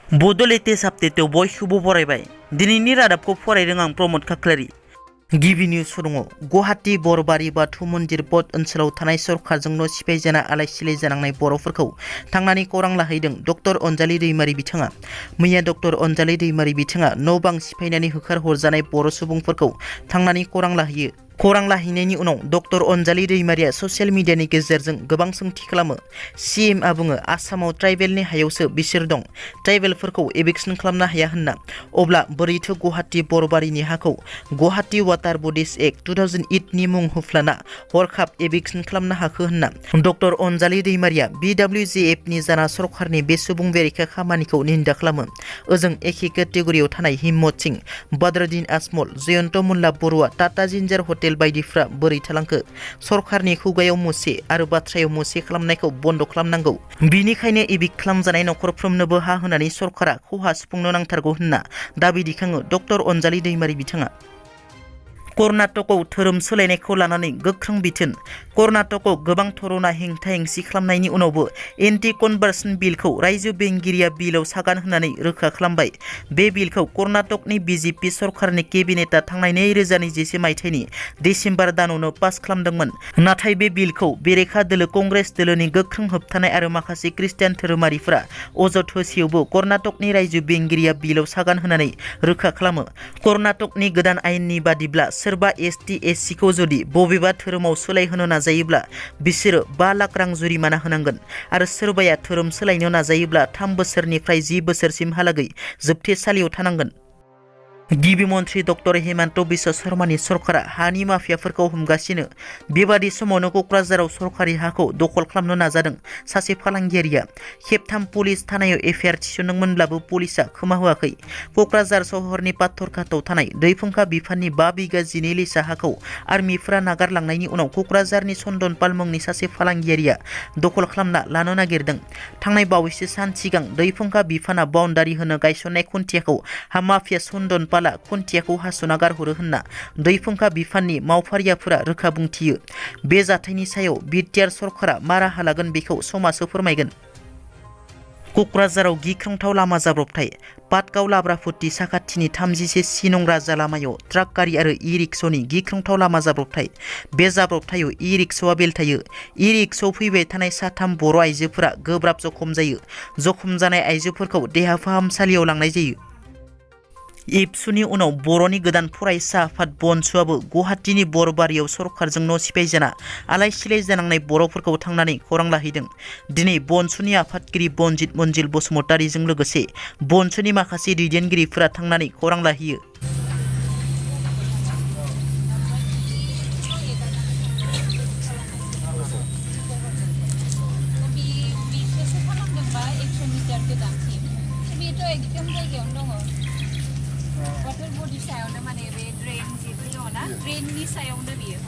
Bodo latest update बयखौबो बरायबाय दिनैनि रादाबखौ फरायदों आं प्रमद खाख्लारि। गिबि निउस दङ गुवाहाटी बरबारि बाथौ मन्दिर बध ओनसोलाव थानाय सरखारजों न' सिफायजाना आलाय सिलाय जानांनाय बर'फोरखौ थांनानै खौरां लाहैदों डक्टर अनजालि दैमारी बिथाङा। मैया डक्टर अनजालि दैमारी बिथाङा न' बां सिफायनानै होखार हरजानाय बर' सुबुंफोरखौ थांनानै खौरां लाहैयो। खौरां लाहैनायनि उनाव डक्टर अनजालि दैमारिया ससियेल मिडियानि गेजेरजों गोबां सोंथि खालामो। सीएमआ बुङो आसामाव ट्राइबेलनि हायावसो बिसोर दं, ट्राइबेलफोरखौ एभिक्सन खालामनो हाया होनना। अब्ला बोरैथो गुवाहाटी बरबारिनि हाखौ गुवाहाटी वाटार बडिज एक्ट 2008 नि मुं होफ्लाना हरखाब एभिक्सन खालामनो हाखो होनना डक्टर अनजालि दैमारिया BWJF नि जाना सरकारनि बे सुबुं बेरेखा खामानिखौ निन्दा खालामो। ओजों एखे केटेगरियाव थानाय हिम्मत सिंह, बद्रुद्दिन आजमल, जयन्त मुल्ला बरुवा, टाटा जिन्जार हटेल बायदिफ्रा बोरै थालांखो? सरकारनि खुगायाव मुसे आरो बाथ्रायाव मुसे खालामनायखौ बन्द खालामनांगौ। बिनिखायनो एभिक्ट खालामजानाय नखरफ्रोमनोबो हा होनानै सरकारा खहा सुफुंनो नांथारगौ होनना दाबि दिखाङो डक्टर अनजालि दैमारी बिथाङा। कर्नाटकआव धोरोम सोलायनायखौ लानानै गोख्रों बिथोन। कर्नाटकआव गोबां धरना हेंथा हेंसि खालामनायनि उनावबो एन्टि कनभार्सन बिलखौ रायजो बेंगिरिया बिलाव सागान होनानै रोखा खालामबाय। बे बिलखौ कर्नाटकनि BJP सरकारनि केबिनेटआ थांनाय 2021 मायथाइनि डिसेम्बर दानावनो पास खालामदोंमोन। नाथाय बे बिलखौ बेरेखा दोलो कंग्रेस दोलोनि गोख्रों होबथानाय आरो माखासे ख्रिस्टियान धोरोमारिफोरा अजद होसेयावबो कर्नाटकनि रायजो बेंगिरिया बिलाव सागान होनानै रोखा खालामो। कर्नाटकनि गोदान आयेननि बादिब्ला सोरबा ST/SC खौ जुदि बबेबा धोरोमाव सोलायहोनो नाजायोब्ला बिसोरो 5 लाख रां जुरिमाना होनांगोन आरो सोरबाया धोरोम सोलायनो नाजायोब्ला 3 बोसोरनिफ्राय 10 बोसोरसिमहालागै जोबथेसालियाव थानांगोन। गिबि मन्थ्रि डक्टर हेमन्त बिश्व शर्मानि सरकारा हानि माफियाफोरखौ हमगासिनो। बेबादि समावनो क'क्राझाराव सरकारि हाखौ दखल खालामनो नाजादों सासे फालांगियारिया। खेबथाम पुलिस थानायाव एफआइआर थिसनदोंमोनब्लाबो पुलिसआ खोमा होआखै। क'क्राझार सहरनि पाथरघाटआव थानाय दैफुंखा बिफाननि 5 बिगा 12 लिसा हाखौ आर्मिफोरा नागारलांनायनि उनाव क'क्राझारनि चन्दनपाल मुंनि सासे फालांगियारिया दखल खालामना लानो नागिरदों। थांनाय बावैसो सान सिगां दैफुंखा बिफाना बाउन्डारि होनो गायसननाय खुन्थियाखौ हा माफिया चन्दनपाल खुन्थियाखौ हास'ना गारहरो होनना दैफुंखा बिफाननि मावफारियाफोरा रोखा बुंथियो। बे जाथायनि सायाव BTR सरकारा मा राहा लागोन बेखौ समाजो फोरमायगोन। क'क्राझाराव गिख्रंथाव लामा जाब्रबथाय। पाटगाव लाब्राफुथि साखाथिनि 31C नं राजा लामायाव ट्राक गारि आरो इ-रिक्सनि गिख्रंथाव लामा जाब्रबथाय। बे जाब्रबथायाव इ-रिक्सआ बेलथायो। इ-रिक्सआव फैबाय थानाय 3 बर' आइजोफोरा गोब्राब जखम जायो। जखम जानाय आइजोफोरखौ देहा फाहामसालियाव लांनाय जायो। एबसुनि उनाव बर'नि गोदान फरायसा आफाद बनसुआबो गुवाहाटीनि बरबारियाव सरकारजों न' सिफायजाना आलाय सिलाय जानांनाय बर'फोरखौ थांनानै खौरां लाहैदों। दिनै बनसुनि आफादगिरि बनजित मन्जिल बसुमतारीजों लोगोसे बनसुनि माखासे दैदेनगिरिफोरा थांनानै खौरां लाहैयो। वाटार बडि सायावनो माने बे ड्रेन जिहेतु दङ ना ड्रेननि सायावनो बियो